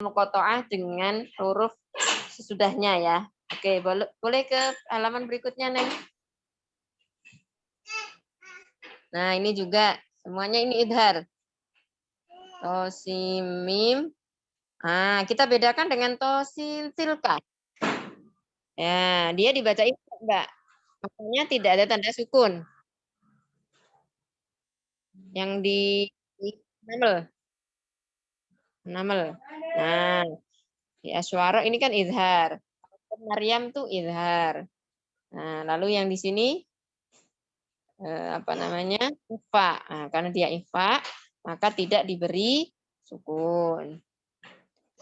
muqatta'ah dengan huruf sesudahnya ya. Oke, boleh ke halaman berikutnya, Neng. Nah, ini juga semuanya ini idhar. Tosim mim. Nah, kita bedakan dengan tosil tilka. Ya, dia dibaca itu, Mbak. Makanya tidak ada tanda sukun. Yang di namel. Namel. Nah, di Asy'ara ini kan izhar. Maryam tuh izhar. Nah, lalu yang di sini apa namanya? Ifa. Nah, karena dia ifa, maka tidak diberi sukun.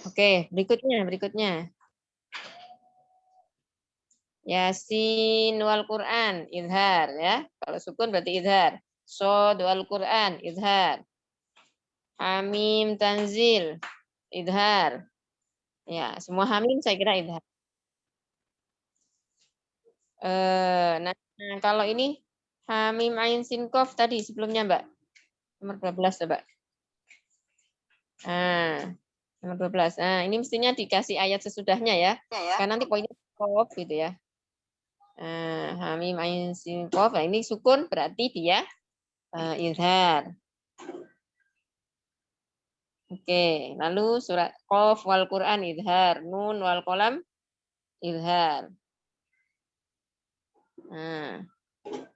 Oke, berikutnya. Yasin wal Quran izhar ya. Kalau sukun berarti izhar. Shad wal Quran izhar. Hamim tanzil izhar. Ya, semua hamim saya kira izhar. Nah, kalau ini hamim ain sin qaf tadi sebelumnya, Mbak. Nomor 12 coba. Nah, nomor 12. Nah, ini mestinya dikasih ayat sesudahnya ya. Karena nanti poinnya qaf gitu ya. Hamim ain sin qaf. Nah, ini sukun berarti dia izhar. Oke, lalu surat Qaf wal Quran izhar, Nun wal Qalam izhar. Nah,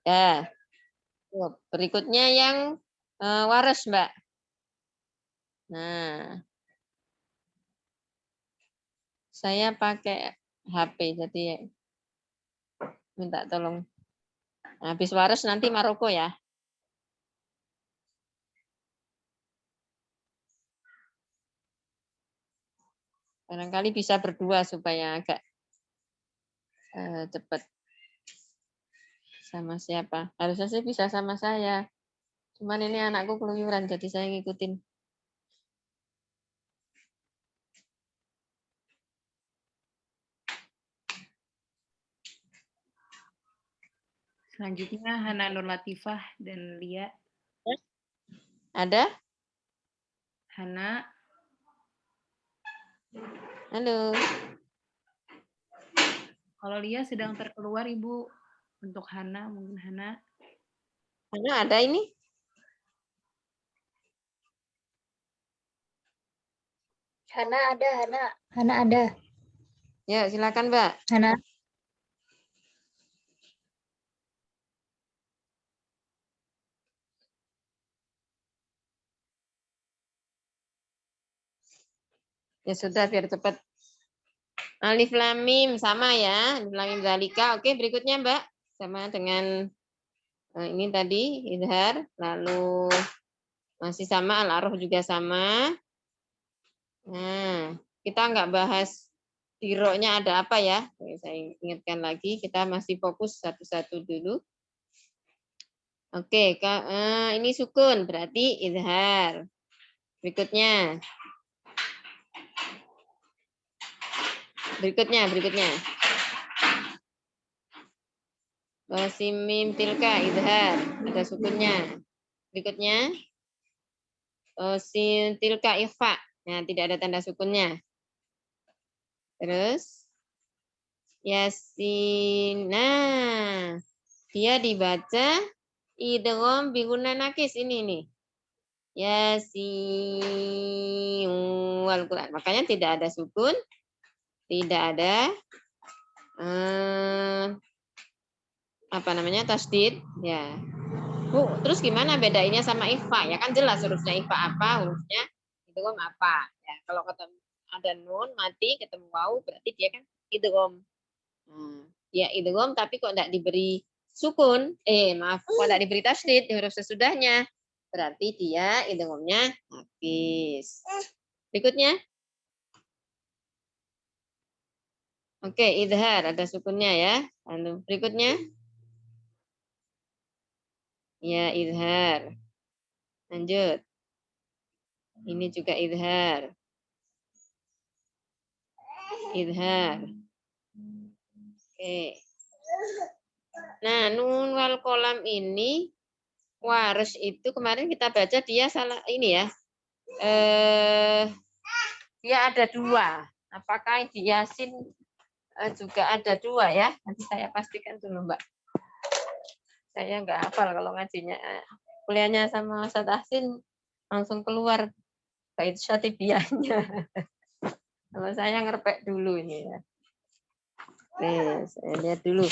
ya. Berikutnya yang waras, Mbak. Nah, saya pakai HP jadi minta tolong. Habis waras nanti Maroko ya. Barangkali bisa berdua supaya agak cepat. Sama siapa? Harusnya sih bisa sama saya. Cuman ini anakku keluyuran jadi saya ngikutin. Selanjutnya Hana Nur Latifah dan Lia. Ada? Hana. Halo. Kalau Lia sedang terkeluar, Ibu. Untuk Hana, mungkin Hana. Hana ada ini? Hana ada, Hana ada. Ya, silakan, Mbak. Hana. Ya sudah biar cepat. Alif lam mim sama ya. Alif lam mim zalika. Oke, berikutnya Mbak. Sama dengan ini tadi idhar, lalu masih sama al-araf juga sama. Nah, kita nggak bahas diroknya ada apa ya. Saya ingatkan lagi, kita masih fokus satu-satu dulu. Oke, ini sukun berarti idhar. Berikutnya. Simim tilka idhar, ada sukunnya. Berikutnya sin tilka ikhfa. Nah, tidak ada tanda sukunnya. Terus yasin. Nah, dia dibaca idgham biguna nakis ini nih. Yasin wal Quran. Makanya tidak ada sukun, tidak ada apa namanya tasdid ya. Terus gimana bedainnya sama ikhfa? Ya kan jelas hurufnya ikhfa apa, hurufnya idgham apa. Ya, kalau ketemu ada nun mati ketemu waw berarti dia kan idgham. Ya idgham tapi kok tidak diberi sukun, maaf, kok tidak diberi tasdid di huruf sesudahnya. Berarti dia idghamnya nakis. Berikutnya. Oke, idhar ada sukunnya ya. Lalu berikutnya. Ya, idhar. Lanjut. Ini juga idhar. Idhar. Oke. Nah, nun wal kolam ini waris itu kemarin kita baca dia salah ini ya. dia ada dua. Apakah di Yasin juga ada dua ya? Nanti saya pastikan dulu, Mbak. Saya nggak hafal kalau ngajinya. Kuliahnya sama Ustaz Ahsin langsung keluar bait syatibiyahnya. Kalau saya ngerpek dulu ini ya. Nih, saya lihat dulu.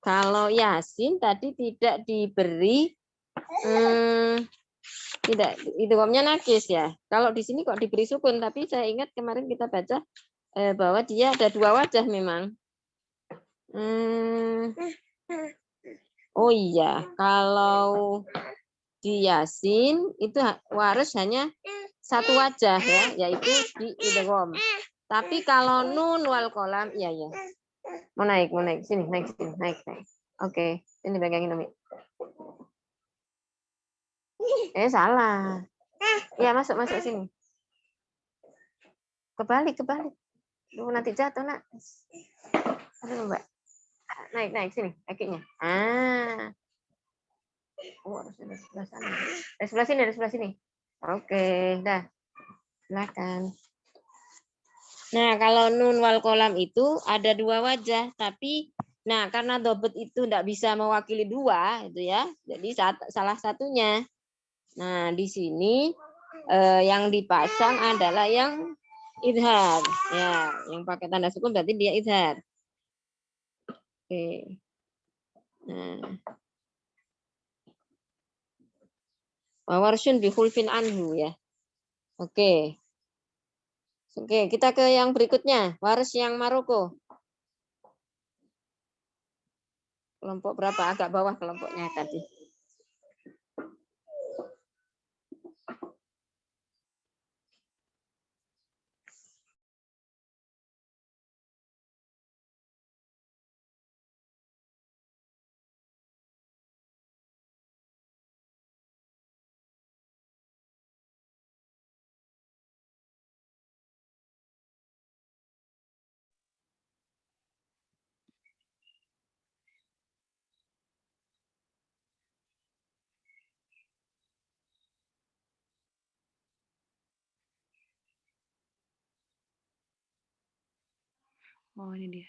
Kalau Yasin tadi tidak diberi tidak idghamnya nakis ya. Kalau di sini kok diberi sukun, tapi saya ingat kemarin kita baca bahwa dia ada dua wajah memang. Oh iya, kalau di Yasin itu waris hanya satu wajah ya, yaitu di idgham. Tapi kalau nun wal qalam, iya ya. Mau naik sini, naik. Oke, ini pegangin Umi. Salah. Ya, masuk sini. Kebalik. Lu nanti jatuh, Nak. Aduh, Mbak. Naik sini kakinya. Oh, harus dari sebelah sana. Dari sebelah sini. Oke, dah. Silakan. Nah, kalau nun wal kolam itu ada dua wajah, tapi nah karena dobet itu tidak bisa mewakili dua, itu ya. Jadi salah satunya. Nah, di sini yang dipasang adalah yang idhar. Ya, yang pakai tanda sukun berarti dia idhar. Oke. Nah. Warsyun bihulfin anhu ya. Oke. Oke, kita ke yang berikutnya. Waris yang Maroko. Kelompok berapa? Agak bawah kelompoknya tadi. Oh, ini dia.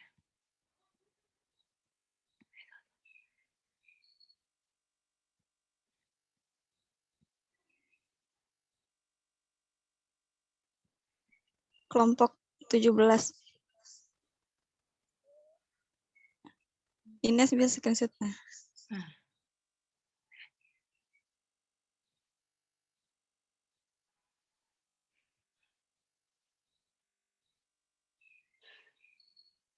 Kelompok 17. Ines bisa screenshot-nya.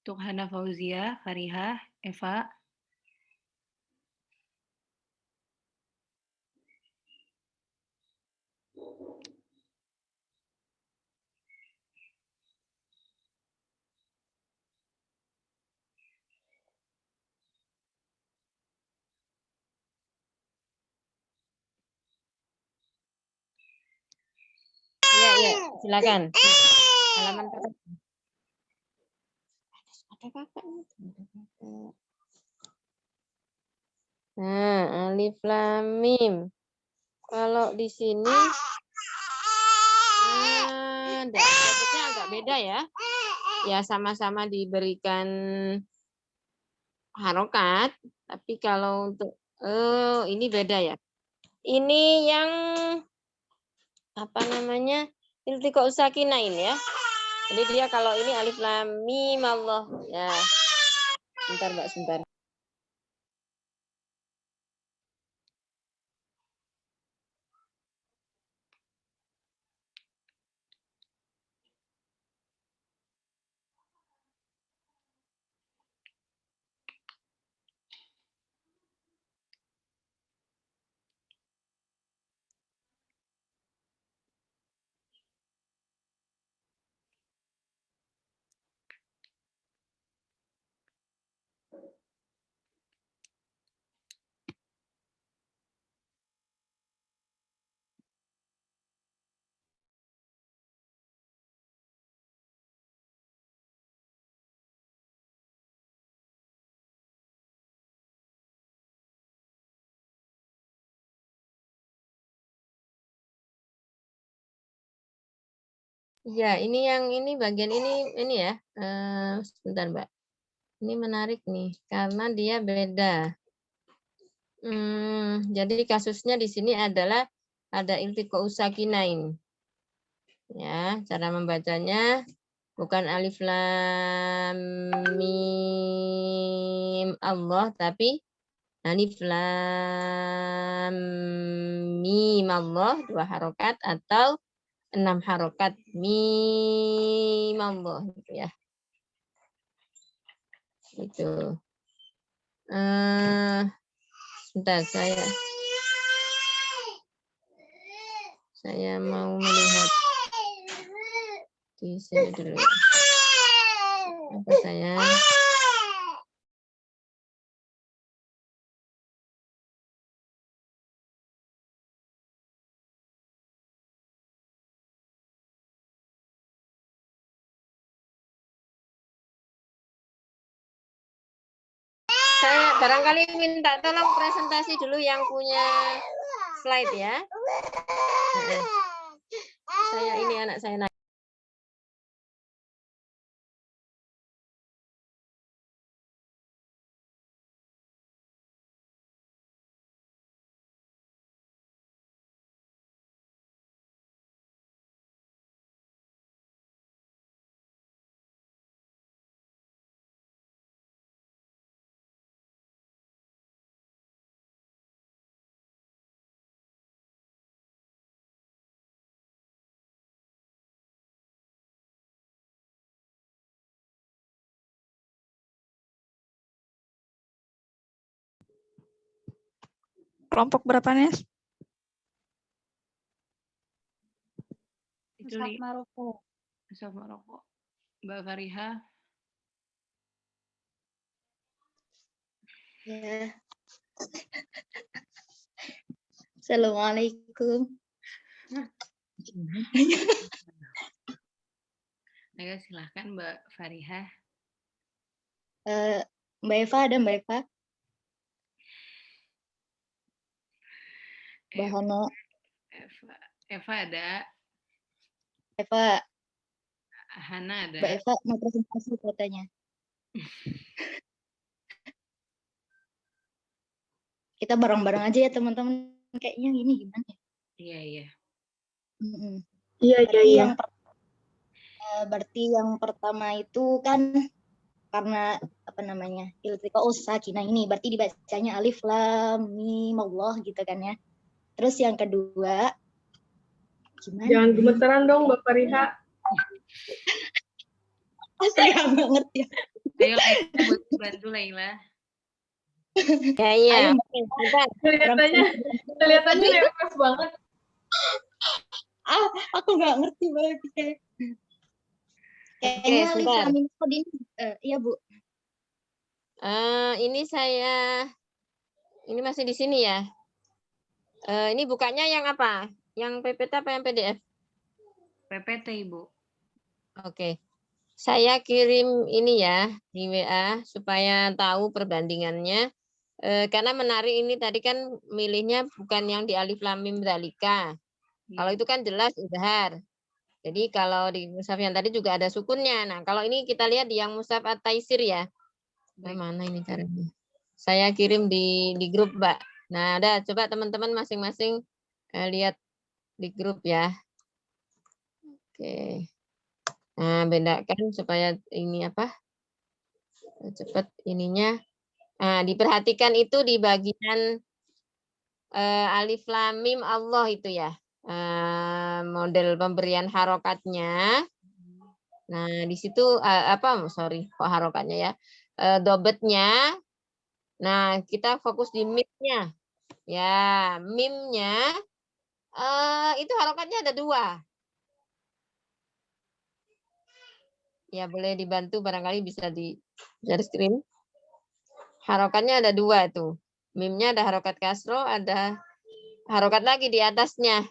Untuk Hana Fauzia, Farihah, Eva. Ya, silakan. Halaman pertama. Ada kakak. Nah, alif lam mim. Kalau di sini dapetnya agak beda ya. Ya sama-sama diberikan harokat, tapi kalau untuk ini beda ya. Ini yang apa namanya? Iltiqa sakinain ya. Jadi dia kalau ini alif lam mim Allah ya. Sebentar Mbak, sebentar. Iya, ini bagian ini ya. Sebentar, Mbak. Ini menarik nih karena dia beda. Jadi kasusnya di sini adalah ada iltiqa'u sakinain. Ya, cara membacanya bukan alif lam mim Allah tapi alif lam mim Allah 2 harokat atau 6 harokat mim Allah gitu ya. Gitu. Sebentar saya mau melihat di sini dulu. Apa saya? Saya barangkali minta tolong presentasi dulu yang punya slide ya. Saya ini anak saya naik. Kelompok berapa, Nes? Itu Ustaz Maroko. Ustaz Maroko. Mbak Fariha. Ya. Assalamualaikum. Ayo silahkan Mbak Fariha. Mbak Eva ada Mbak Eva? Mbak Hana. Eva ada. Eva. Hana ada. Mbak Eva mau presentasi katanya. Kita bareng-bareng aja ya teman-teman. Kayaknya gini gimana ya? Iya. Iya. Berarti yang pertama itu kan karena apa namanya iltiqa'u sakinah ini berarti dibacanya alif lam mim Allah gitu kan ya. Terus yang kedua gimana? Jangan gemeteran dong Mbak Fariha. Saya nggak ngerti. Ayo Laila buat bantu Laila. Ya. Kelihatannya nervous banget. Aku nggak ngerti banget. Kayaknya alif lam mim ini. Iya Bu. Ini masih di sini ya. Ini bukanya yang apa? Yang PPT apa yang PDF? PPT Ibu. Oke. Saya kirim ini ya di WA supaya tahu perbandingannya. Karena menarik ini tadi kan milihnya bukan yang di alif lam mim dzalika. Kalau itu kan jelas izhar. Jadi kalau di mushaf yang tadi juga ada sukunnya. Nah, kalau ini kita lihat di yang mushaf at-taisir ya. Mana ini caranya? Saya kirim di grup, Mbak. Nah, ada coba teman-teman masing-masing lihat di grup ya. Oke. Nah, bedakan supaya ini apa? Cepat ininya. Nah, diperhatikan itu di bagian alif lam mim Allah itu ya. Model pemberian harokatnya. Nah, di situ kok harokatnya ya. Dobetnya. Nah, kita fokus di mimnya. Ya, mimnya itu harokatnya ada 2. Ya, boleh dibantu barangkali bisa di share screen. Harokatnya ada 2 tuh. Mimnya ada harokat kasro, ada harokat lagi di atasnya.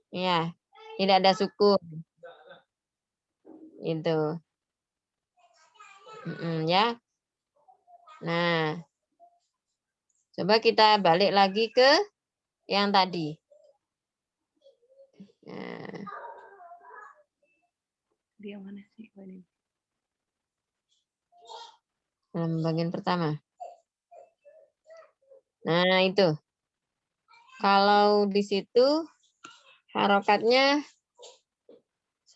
Ya, tidak ada sukun. Itu. Ya. Nah, coba kita balik lagi ke yang tadi. Nah, Di yang mana sih? Oh, ini. Dalam bagian pertama. Nah, itu. Kalau di situ harokatnya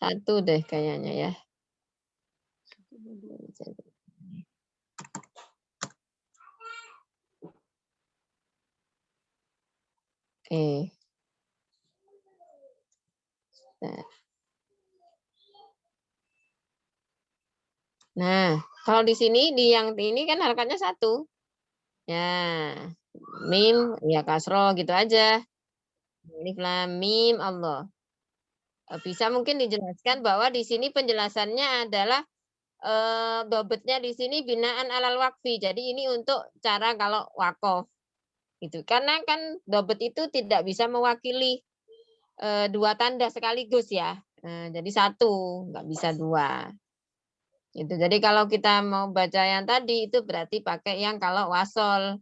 1 deh kayaknya ya. 1, 2, 2. Oke. Nah, kalau di sini di yang ini kan harokatnya 1. Ya, mim ya kasro gitu aja. Alif lam mim Allah. Bisa mungkin dijelaskan bahwa di sini penjelasannya adalah dobetnya di sini binaan alal wakfi. Jadi ini untuk cara kalau wakof. Gitu. Karena kan dobet itu tidak bisa mewakili 2 tanda sekaligus ya. Jadi 1, nggak bisa 2. Gitu. Jadi kalau kita mau baca yang tadi itu berarti pakai yang kalau wasol.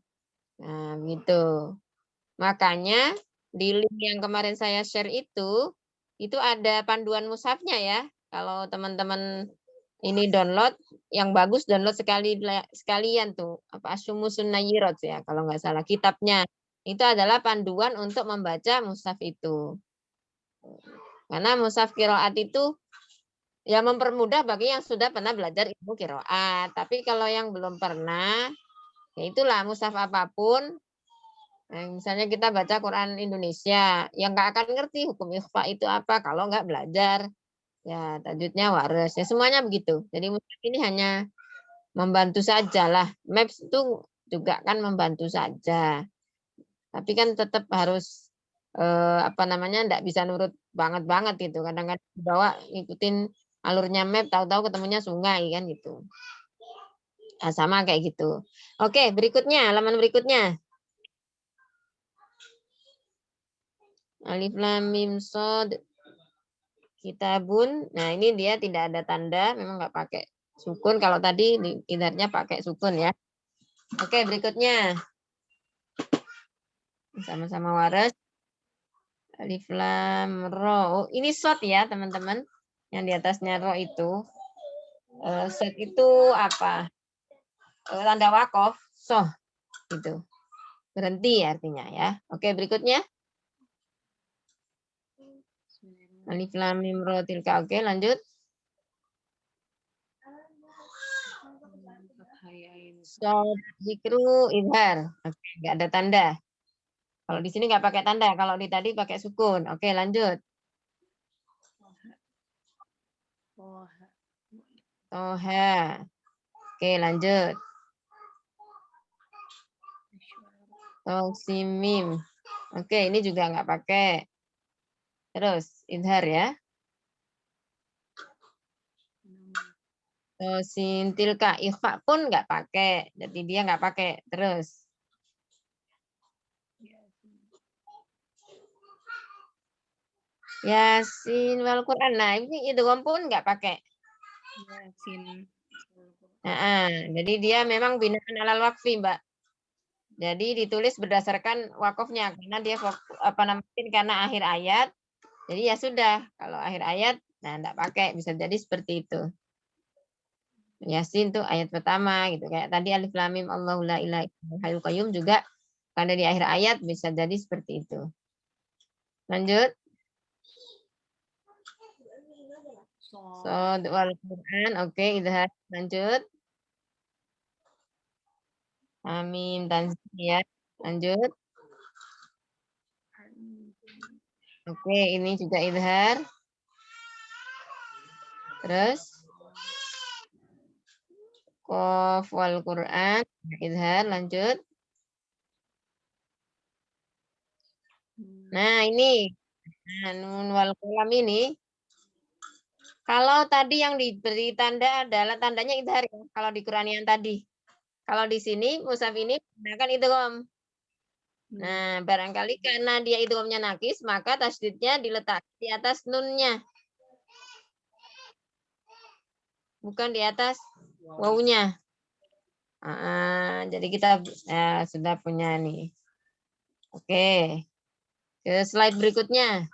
Nah, gitu. Makanya di link yang kemarin saya share itu ada panduan mushafnya ya. Kalau teman-teman ini download, yang bagus download sekalian tuh apa Asyumusun Nayyirat ya kalau nggak salah kitabnya. Itu adalah panduan untuk membaca mushaf itu. Karena mushaf qiraat itu ya mempermudah bagi yang sudah pernah belajar ilmu qiraat. Tapi kalau yang belum pernah, ya itulah mushaf apapun. Nah, misalnya kita baca Quran Indonesia, yang nggak akan ngerti hukum ikhfa itu apa kalau nggak belajar. Ya, tajwidnya waras. Ya, semuanya begitu. Jadi mushaf ini hanya membantu saja lah. Maps itu juga kan membantu saja. Tapi kan tetap harus apa namanya enggak bisa nurut banget gitu. Kadang-kadang dibawa ngikutin alurnya map, tahu-tahu ketemunya sungai kan gitu. Nah, sama kayak gitu. Oke, berikutnya, halaman berikutnya. Alif lam mim shad kitabun. Nah, ini dia tidak ada tanda, memang nggak pakai sukun. Kalau tadi idarnya pakai sukun ya. Oke, berikutnya. Sama-sama waras. Alif lam ro. Oh, ini shad ya, teman-teman. Yang di atasnya ro itu. Shad itu apa? Tanda wakof, soh gitu. Berhenti artinya ya. Oke, berikutnya. Alif lam mim ro tilka. Oke, lanjut. Shad zikru idhar. Oke, enggak ada tanda. Kalau di sini nggak pakai tanda, kalau di tadi pakai sukun. Oke, lanjut. Toha. Oke, lanjut. Tosimim. Oke, ini juga nggak pakai. Terus, idhar ya. Tosin tilka. Ikhfa pun nggak pakai. Jadi dia nggak pakai. Terus. Yasin wal Quran. Nah, ini idgham pun nggak pakai. Yasin. Nah, jadi dia memang binaan alal wakfi, Mbak. Jadi ditulis berdasarkan wakofnya karena dia apa namanya karena akhir ayat. Jadi ya sudah, kalau akhir ayat nah enggak pakai, bisa jadi seperti itu. Yasin tuh ayat pertama gitu kayak tadi alif lam mim Allahu la ilaha illal hayyul qayyum juga karena di akhir ayat bisa jadi seperti itu. Lanjut. Shad wal Quran. Oke, idhar. Lanjut. Amin tanzil ya. Lanjut. Oke, ini juga idhar. Terus Qaf wal Quran. Idhar, lanjut. Nah, ini. Nah, nun wal qalam ini. Kalau tadi yang diberi tanda adalah tandanya idhar ya, kalau di Quran yang tadi. Kalau di sini, mushaf ini menggunakan idgham. Nah, barangkali karena dia idghamnya nakis, maka tasdidnya diletakkan di atas nunnya. Bukan di atas wawunya. Jadi kita sudah punya nih. Oke. Ke slide berikutnya.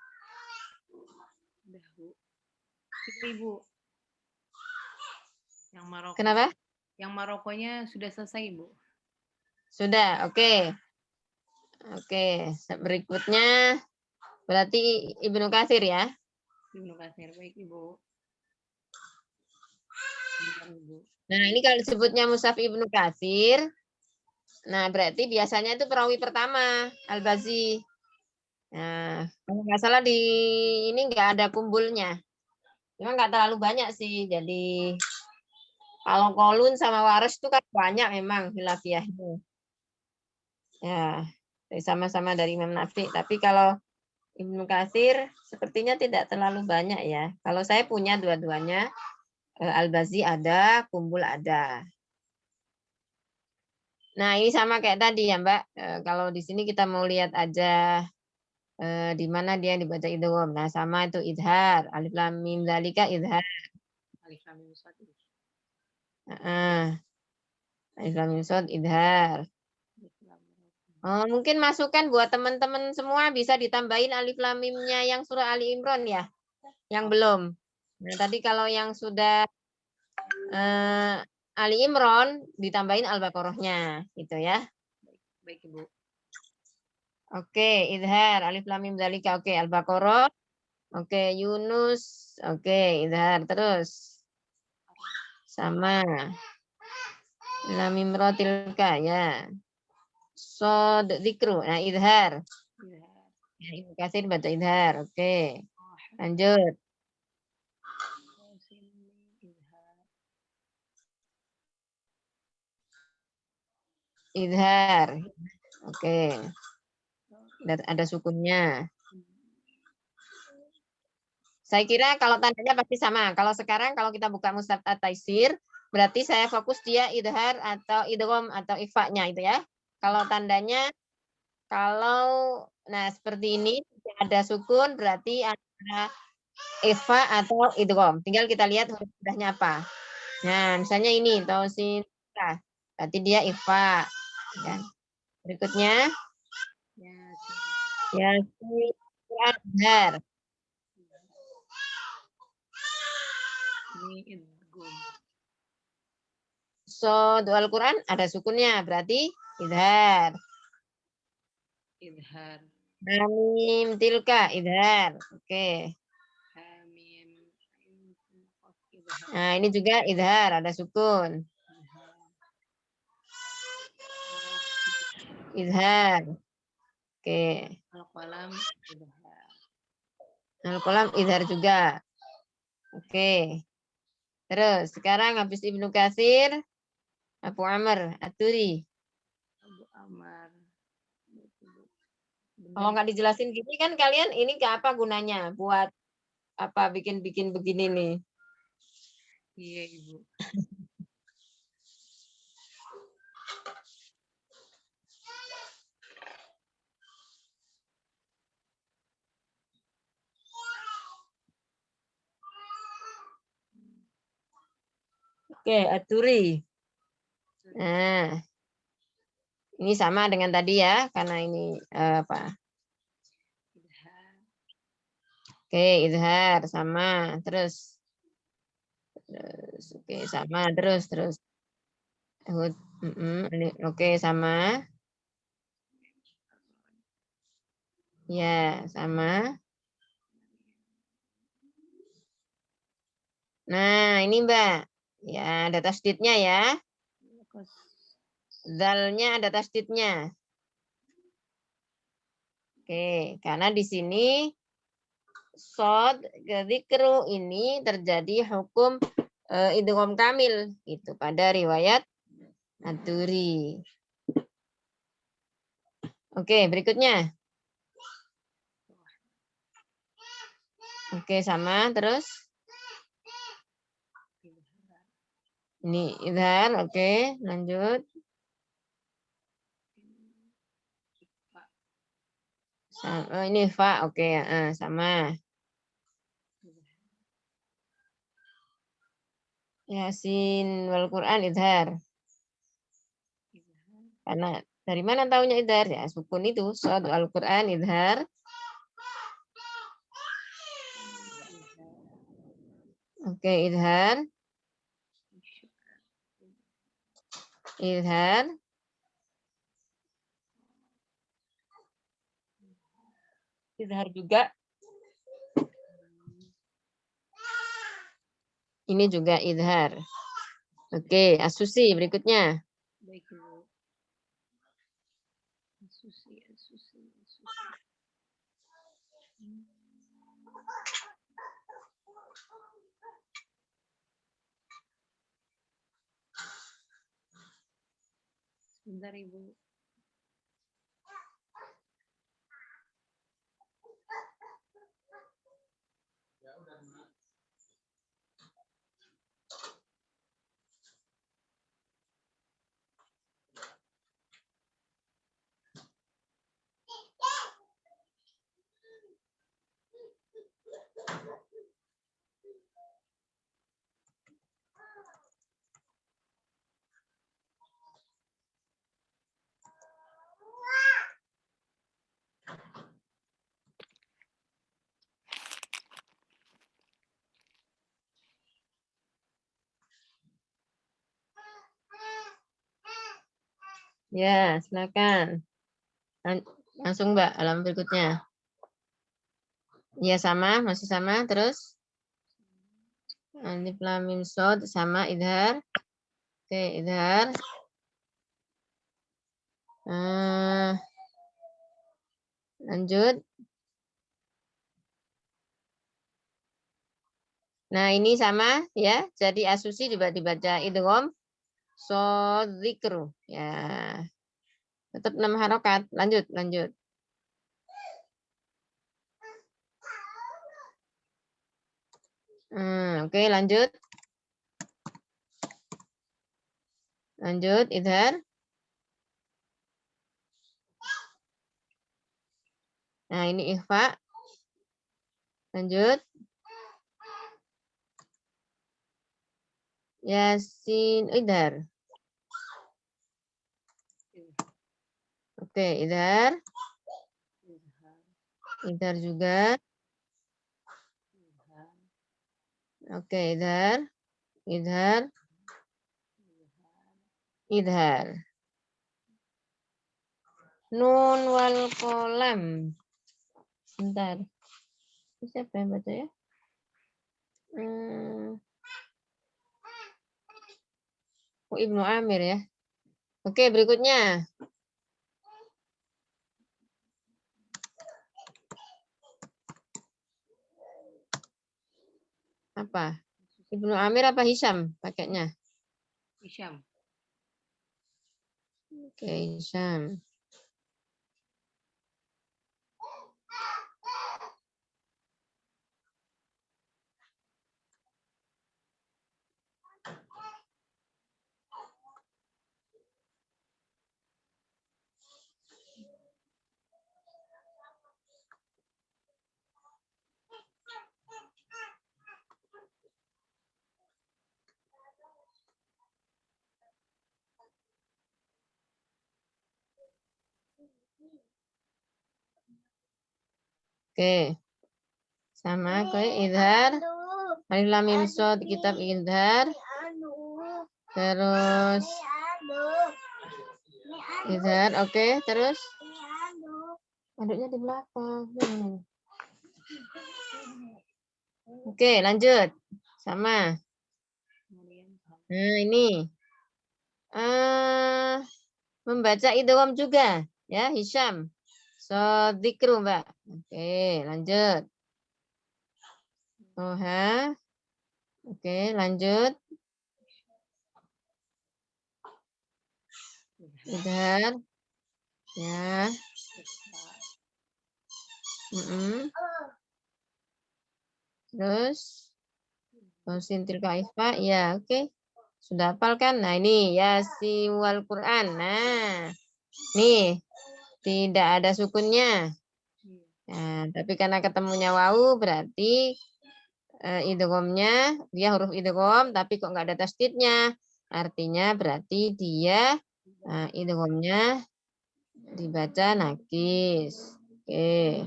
3.000. Yang Maroko. Kenapa? Yang Marokonya sudah selesai, Ibu. Sudah, oke. Oke, berikutnya berarti Ibnu Katsir ya. Ibnu Katsir, baik Ibu. Bentar, Ibu. Nah, ini kalau disebutnya Mushaf Ibnu Katsir, nah berarti biasanya itu perawi pertama, Al-Bazi. Nah, kalau nggak salah di ini nggak ada kumbulnya. Cuma nggak terlalu banyak sih. Jadi kalau Kolun sama Waras itu kan banyak memang hilafiyahnya. Ya, sama-sama dari Imam Nafi. Tapi kalau Ibnu Katsir sepertinya tidak terlalu banyak ya. Kalau saya punya dua-duanya, Al-Bazi ada, Kumbul ada. Nah, ini sama kayak tadi ya, Mbak. Kalau di sini kita mau lihat aja di mana dia dibaca idgham. Nah, sama itu idhar. Alif lam mim dzalika idhar. Alif Lam Mim Shad. Alif lam mim shad idhar. Alif Lam Mim. Oh, mungkin masukan buat teman-teman semua bisa ditambahin alif lam mimnya yang surah Ali Imran ya. Yang belum. Nah, tadi kalau yang sudah Ali Imran ditambahin Al-Baqarahnya gitu ya. Baik Ibu. Oke, idhar alif lam mim dzalika. Oke, Al-Baqarah. Oke, Yunus. Oke, idhar terus. Sama. Lam mim ra tilka ya. Sod dzikru. Nah, idhar. Idhar. Ya, Ibnu Katsir baca idhar. Oke. Oh, Lanjut. Qasim, idhar. Idhar. Oke. Ada sukunnya. Saya kira kalau tandanya pasti sama. Kalau sekarang kalau kita buka Mushaf At-Taisir, berarti saya fokus dia idhar atau idgham atau ikhfa-nya itu ya. Kalau tandanya nah seperti ini ada sukun berarti ada ikhfa atau idgham. Tinggal kita lihat huruf mudahnya apa. Nah, misalnya ini tausin, berarti dia ikhfa. Ya. Berikutnya Yasin idhar. Ini idgham. Sod Al-Quran ada sukunnya berarti idhar. Idhar. Hamim tilka idhar. Oke. Hamim. Idhar. Nah, ini juga idhar ada sukun. Idhar. Oke. Al-Qalam. Idhar. Al-Qalam idhar juga. Oke. Terus sekarang habis Ibnu Katsir, Abu Amr At-Turi. Abu Amar. Kalau nggak dijelasin gini kan kalian ini ke apa gunanya? Buat apa bikin-bikin begini nih? Iya Ibu. Oke, At-Turi. Nah, ini sama dengan tadi ya, karena ini apa? Idhar. Oke, idhar sama. Terus oke sama terus. Oke sama. Ya, sama. Nah, ini Mbak. Ya, ada tasdidnya ya. Zalnya ada tasdidnya. Oke, karena di sini sod dzikru ini terjadi hukum idgham kamil gitu pada riwayat At-Turi. Oke, berikutnya. Oke, sama terus. Ini idhar, oke, lanjut. Oh, ini fa, oke, sama. Yasin wal Quran idhar. Karena dari mana taunya idhar? Ya, sukun itu, shad wal Quran idhar. Oke, idhar. Idhar. Idhar juga. Ini juga idhar. Oke, asusi berikutnya. Baik, Ibu. Asusi. Sebentar, Ibu. Ya, silakan. Langsung Mbak, halaman berikutnya. Ya sama, masih sama. Terus alif lam mim shad sama idhar. Oke, idhar. Lanjut. Nah, ini sama ya. Jadi asusi dibaca idgham shadzikru. Ya. Tetap 6 harokat. Lanjut. Oke, lanjut. Lanjut, idhar. Nah, ini ikhfa. Lanjut. Yasin, idhar. Oke, idhar. Idhar juga. Oke, idhar. Idhar. Idhar. Nun wal kolam. Bentar. Siapa yang baca ya? Oh, Ibnu Amir ya. Oke, berikutnya. Apa? Ibnu Amir apa Hisham pakainya? Hisham. Oke, Hisham. Oke. Sama kayak idhar. Alif lam mim shad kitab idhar. Terus idhar. Oke, terus aduknya di belakang. Oke, lanjut. Sama. Nah, ini. Membaca idgham juga ya, Hisham. Shadzikru, Mbak. Oke, lanjut. Oha. Oke, lanjut. Idhar. Ya. Terus sintil kaifah. Ya, oke. Sudah hafal kan? Nah, ini Yasin wal Quran. Nah, nih tidak ada sukunnya. Nah, tapi karena ketemunya wawu berarti idghamnya dia huruf idgham tapi kok nggak ada tasdidnya. Artinya berarti dia idghamnya dibaca nakis. Oke.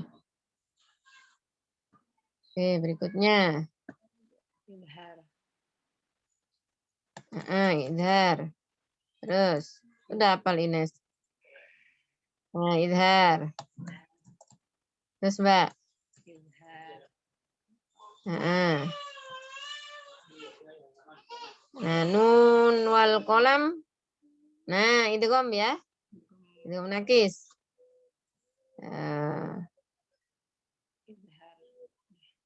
Oke, berikutnya. Idhar. Idhar. Terus, udah hafal Ines. Nah, idhar. Terus, Mbak. Izhar. Nah, nah, nun wal kolam. Nah, idgham ya. Idgham nakis. Nah, Izhar.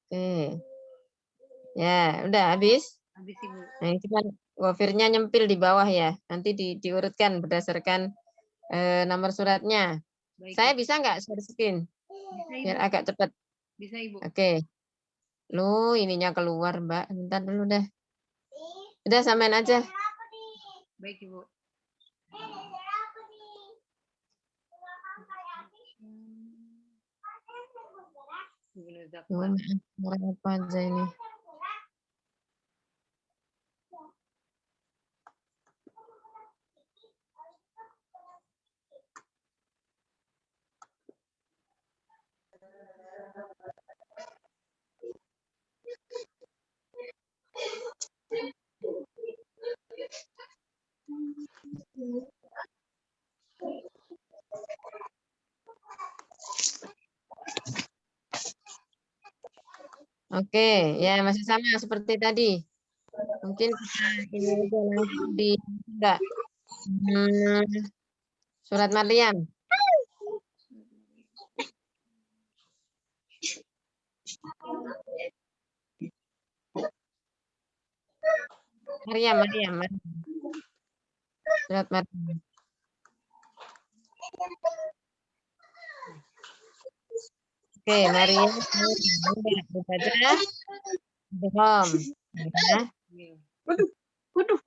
oke. Ya, udah habis. Habis Ibu. Nah, itu kan wafirnya nyempil di bawah ya. Nanti diurutkan berdasarkan nomor suratnya. Baik. Saya Ibu. bisa nggak share screen? Bisa Biar Ibu. agak cepat. Bisa Ibu. Oke. Lu ininya keluar, Mbak. Bentar dulu deh. Udah samain aja. Baik Ibu. Ibnu Oh, Zakwan. maaf, apa aja ini? Oke, ya masih sama seperti tadi. Mungkin kita ini aja langsung di enggak. Surat Maryam. Maryam. Surat Maryam. Oke, Maryam. Baca. Belum. Ya. Waduh,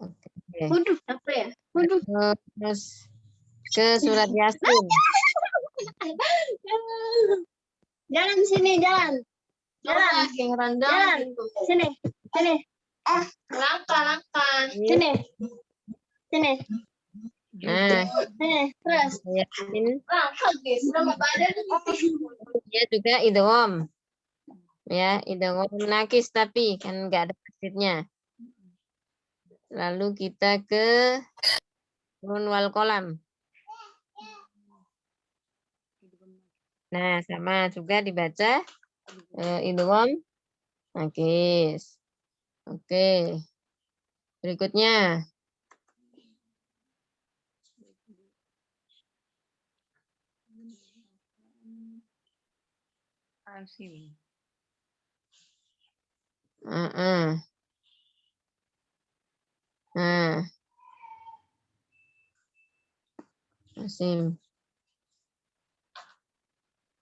Oke. waduh, apa ya? Waduh. Terus ke surat Yasin. Jalan sini, jalan. Jalan. Sini. Langkah. Sini. Nah, Terus. Yasin Langkah, guys. Nama badan. dia juga idgham. Ya, idgham nakis tapi kan enggak ada tasdidnya. Lalu kita ke nun wal kolam. Nah, sama juga dibaca idgham nakis. Oke. Berikutnya. Asim. Nah. Asim.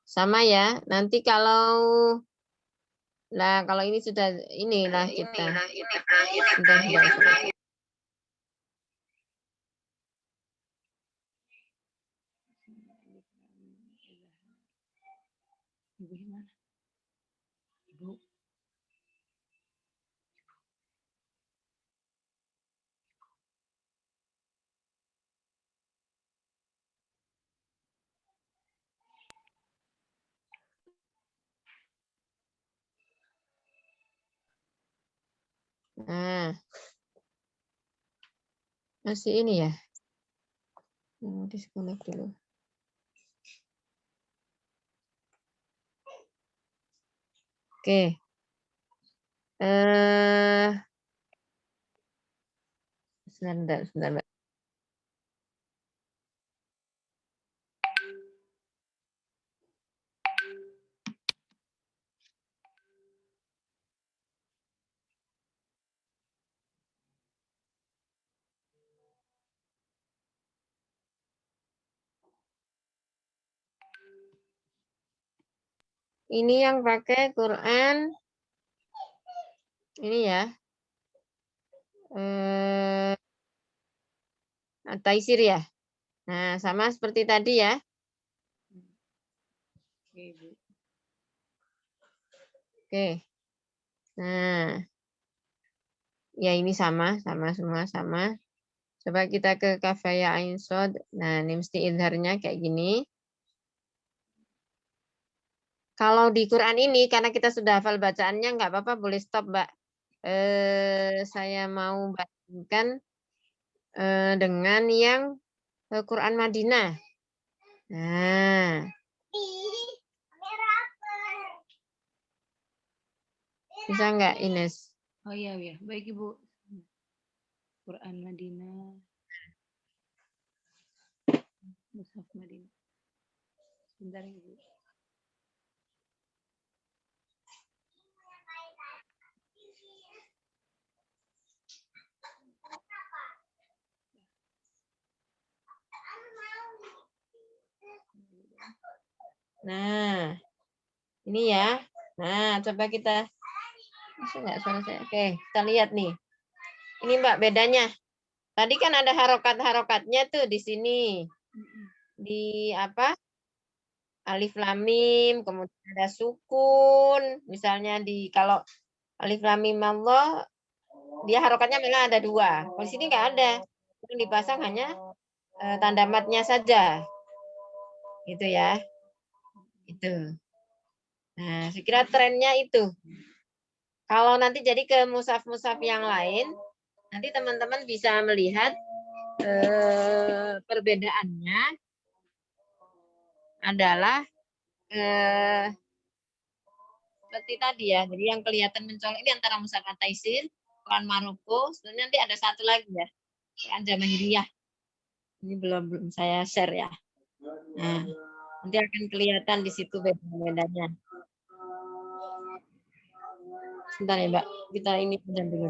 Sama ya. Nanti kalau ini sudah inilah kita. Sudah. Ibu gimana? Ibu. Nah. Masih ini ya. Disconnect dulu. Oke. Sebentar, Mbak. Ini yang pakai Quran ini ya. Taisir ya. Nah, sama seperti tadi ya. Oke, Ibu. Oke. Nah. Ya ini sama semua sama. Coba kita ke kafaya ain sod. Nah, ini mesti idharnya kayak gini. Kalau di Quran ini karena kita sudah hafal bacaannya nggak apa-apa boleh stop, Mbak. Saya mau bandingkan dengan yang Quran Madinah. Nah, bisa nggak Ines? Oh iya, ya. Baik, Ibu. Quran Madinah. Mushaf Madinah. Sebentar, Ibu. Nah, ini ya. Nah, coba kita. Bisa nggak suara saya? Oke, kita lihat nih. Ini Mbak bedanya. Tadi kan ada harokat-harokatnya tuh di sini. Di apa? Alif lam mim, kemudian ada sukun. Misalnya di kalau alif lam mim Allah, dia harokatnya malah ada 2. Kalau di sini nggak ada. Yang dipasang hanya tanda matnya saja. Gitu ya. Itu. Nah, saya kira trennya itu. Kalau nanti jadi ke mushaf-mushaf yang lain, nanti teman-teman bisa melihat perbedaannya adalah seperti tadi ya. Jadi yang kelihatan mencolok ini antara mushaf At-Taisir, Quran Maroko, sebenarnya nanti ada satu lagi ya, Quran Jamaniriyah. Ini belum saya share ya. Nah, nanti akan kelihatan di situ bedanya. Sebentar ya Mbak, kita ini pinjam dulu.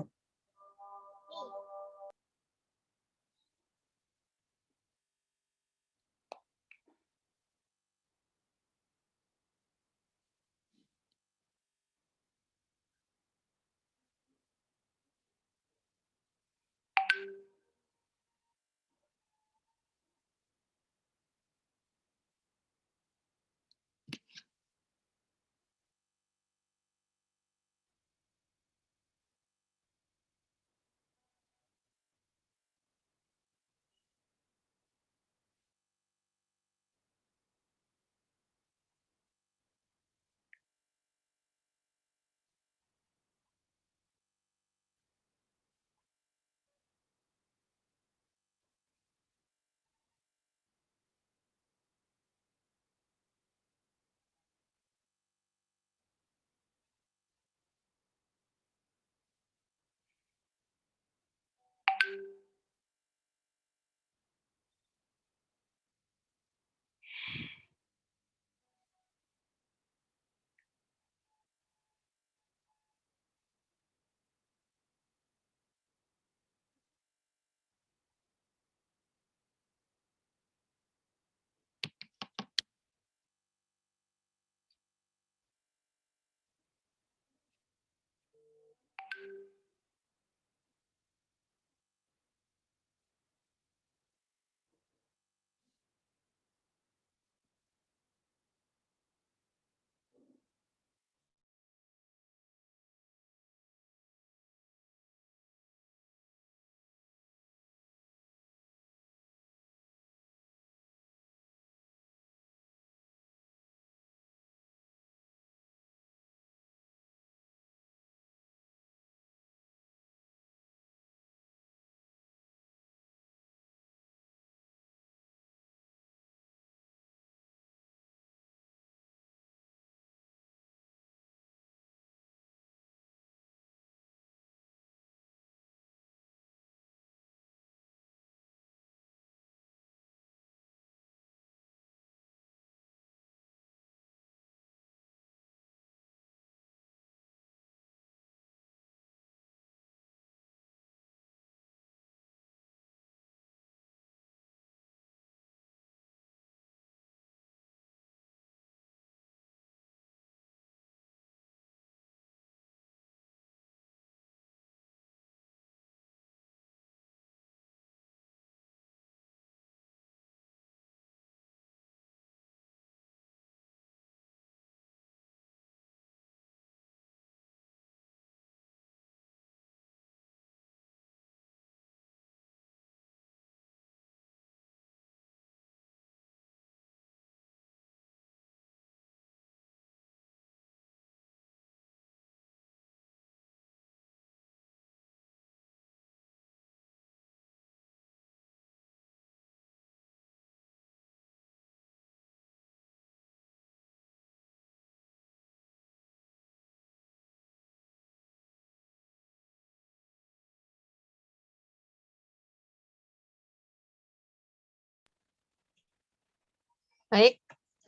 Baik.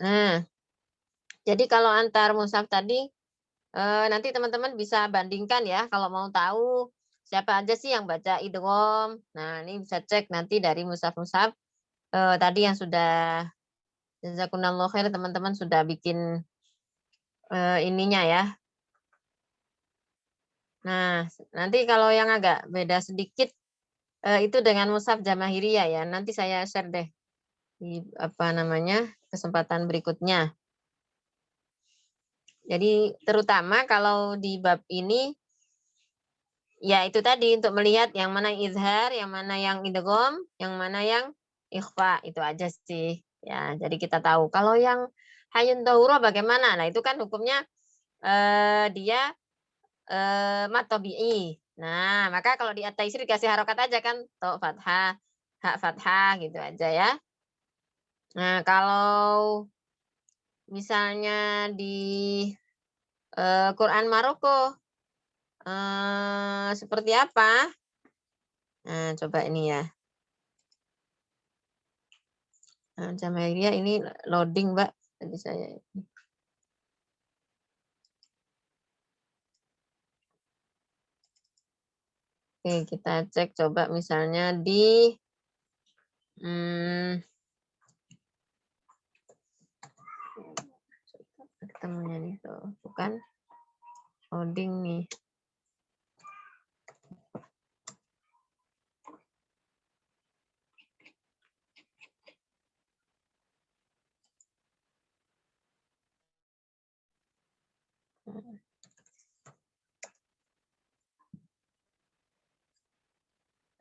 Nah, jadi kalau antar mushaf tadi nanti teman-teman bisa bandingkan ya kalau mau tahu siapa aja sih yang baca idgham. Nah, ini bisa cek nanti dari mushaf-mushaf tadi yang sudah jazakumullah khair teman-teman sudah bikin ininya ya. Nah, nanti kalau yang agak beda sedikit itu dengan mushaf Jamahiriyah ya. Nanti saya share deh di apa namanya kesempatan berikutnya. Jadi terutama kalau di bab ini ya itu tadi untuk melihat yang mana izhar, yang mana yang idgham, yang mana yang ikhfa, itu aja sih. Ya, jadi kita tahu. Kalau yang hayun dhahura bagaimana? Nah, itu kan hukumnya dia mat tabi'i. Nah, maka kalau di at-taisir dikasih harokat aja kan, to fathah, hak fathah gitu aja ya. Nah, kalau misalnya di Quran Maroko seperti apa? Nah, coba ini ya. Jamahiriyah ini loading, Mbak. Tadi saya. Oke, kita cek coba misalnya di ketemunya nih tuh, bukan loading nih.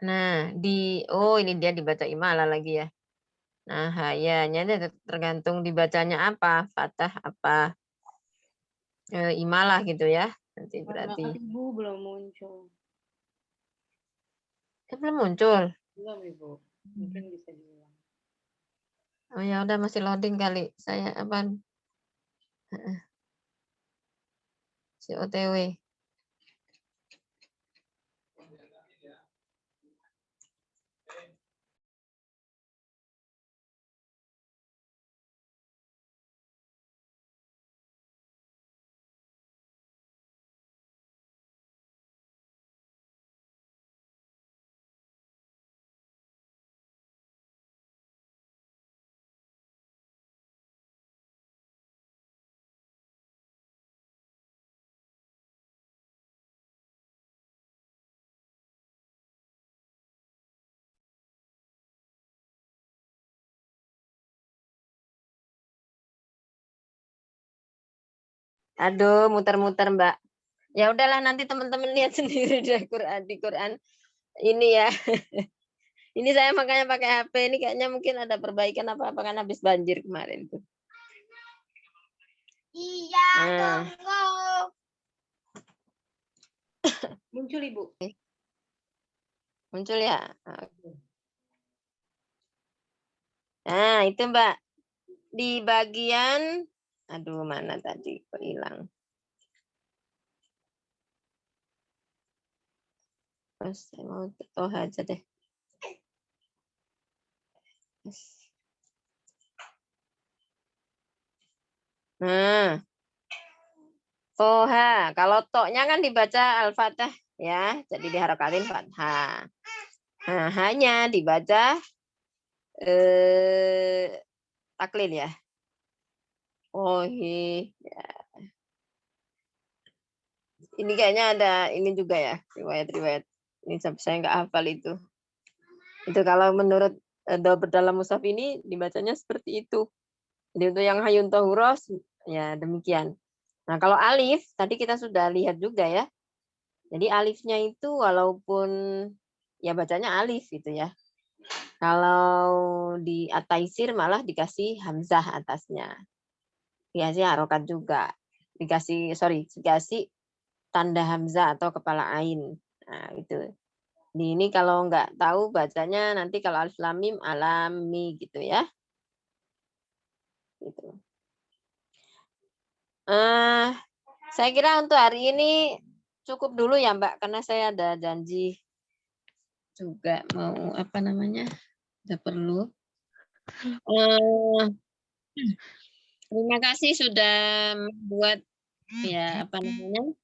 Nah, ini dia dibaca imalah lagi ya. Nah, hayanya tergantung dibacanya apa, fathah apa imalah gitu ya. Nanti berarti. Ibu belum muncul. Belum muncul. Belum, Ibu. Mungkin bisa diulang. Oh ya udah masih loading kali. Saya apa? Si OTW. Aduh, muter-muter, Mbak. Ya udahlah nanti teman-teman lihat sendiri di Quran ini ya. Ini saya makanya pakai HP ini kayaknya mungkin ada perbaikan apa-apa kan habis banjir kemarin tuh. Iya, Muncul, Ibu. Muncul ya. Nah, itu Mbak. Di bagian aduh mana tadi kok hilang. Terus saya mau toha aja deh. Nah, toha. Kalau toknya kan dibaca al-fatah ya, jadi diharokatin fathah. Nah, hanya dibaca taklil ya. Oh iya. Ini kayaknya ada ini juga ya riwayat-riwayat. Ini saya nggak hafal itu. Itu kalau menurut dalam mushaf ini dibacanya seperti itu. Jadi untuk yang hayun tohuros ya demikian. Nah kalau alif tadi kita sudah lihat juga ya. Jadi alifnya itu walaupun ya bacanya alif gitu ya. Kalau di at-taisir malah dikasih hamzah atasnya. Dikasih harokat juga. Dikasih tanda hamzah atau kepala ain. Nah, itu. Di ini kalau nggak tahu bacanya nanti kalau alif lam mim alami gitu ya. Gitu. Saya kira untuk hari ini cukup dulu ya Mbak karena saya ada janji juga mau apa namanya? Ada perlu. Terima kasih sudah membuat ya apa namanya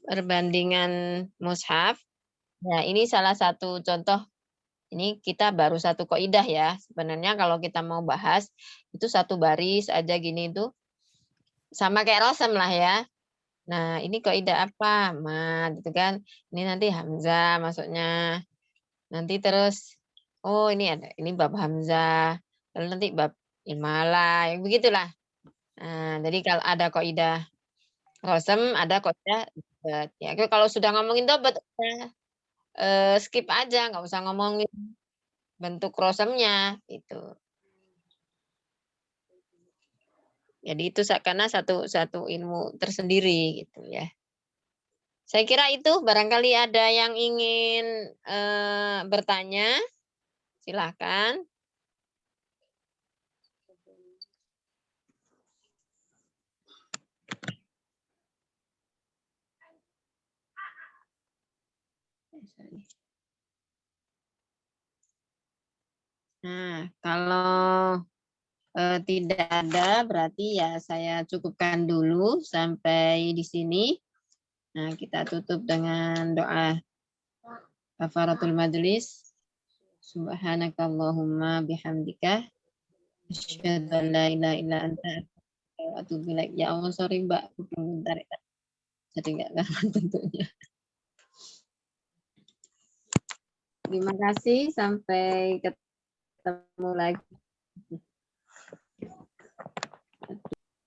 perbandingan mushaf. Nah, ini salah satu contoh. Ini kita baru satu kaidah ya. Sebenarnya kalau kita mau bahas itu satu baris aja gini itu sama kayak rosem lah ya. Nah, ini kaidah apa? Mad gitu kan. Ini nanti hamzah masuknya. Nanti terus oh ini ada ini bab hamzah. Lalu nanti bab imala, yang begitulah. Nah, jadi kalau ada kaidah rosem, ada kaidah dobat. Ya, kalau sudah ngomongin dobat skip aja, nggak usah ngomongin bentuk rosemnya itu. Jadi itu karena satu ilmu tersendiri gitu ya. Saya kira itu barangkali ada yang ingin bertanya, silahkan. Nah, kalau tidak ada, berarti ya saya cukupkan dulu sampai di sini. Nah, kita tutup dengan doa kafaratul majlis. Subhanakallahumma bihamdika. Asyhadu an la ilaha illa anta astaghfiruka wa atubu ilaik. Ya Allah, sorry Mbak, aku belum bentar ya. Jadi nggak kapan tentunya. Terima kasih, sampai ketemu lagi.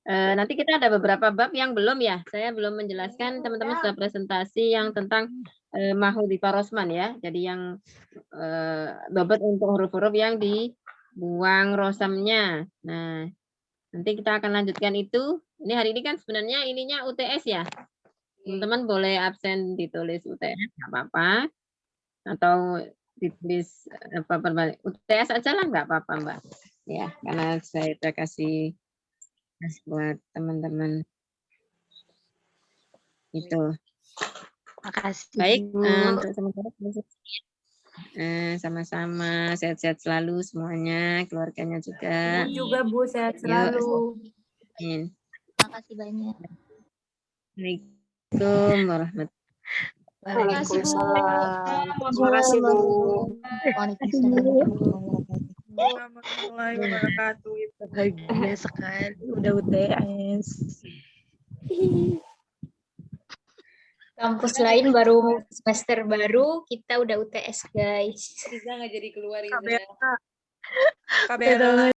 Nanti kita ada beberapa bab yang belum ya. Saya belum menjelaskan, teman-teman sudah presentasi yang tentang mahudhi parosman ya. Jadi yang bobot untuk huruf-huruf yang dibuang rosamnya. Nah, nanti kita akan lanjutkan itu. Ini hari ini kan sebenarnya ininya UTS ya. Teman-teman boleh absen ditulis UTS, nggak apa-apa. Atau ditulis apa berbalik. UTS aja lah nggak apa-apa Mbak. Ya, karena saya udah kasih buat teman-teman itu. Makasih. Baik, Bu. untuk sementara sama-sama sehat-sehat selalu semuanya, keluarganya juga. Juga Bu, sehat Yuk. selalu. Amin. Makasih banyak. Assalamualaikum warahmatullahi Waalaikumsalam. Terima kasih Bu. Waalaikumsalam. Warahmatullahi wabarakatuh. Bahagia sekali udah UTS. Kampus lain baru semester baru, kita udah UTS guys. Riza nggak jadi keluar Riza. KBR. KBR.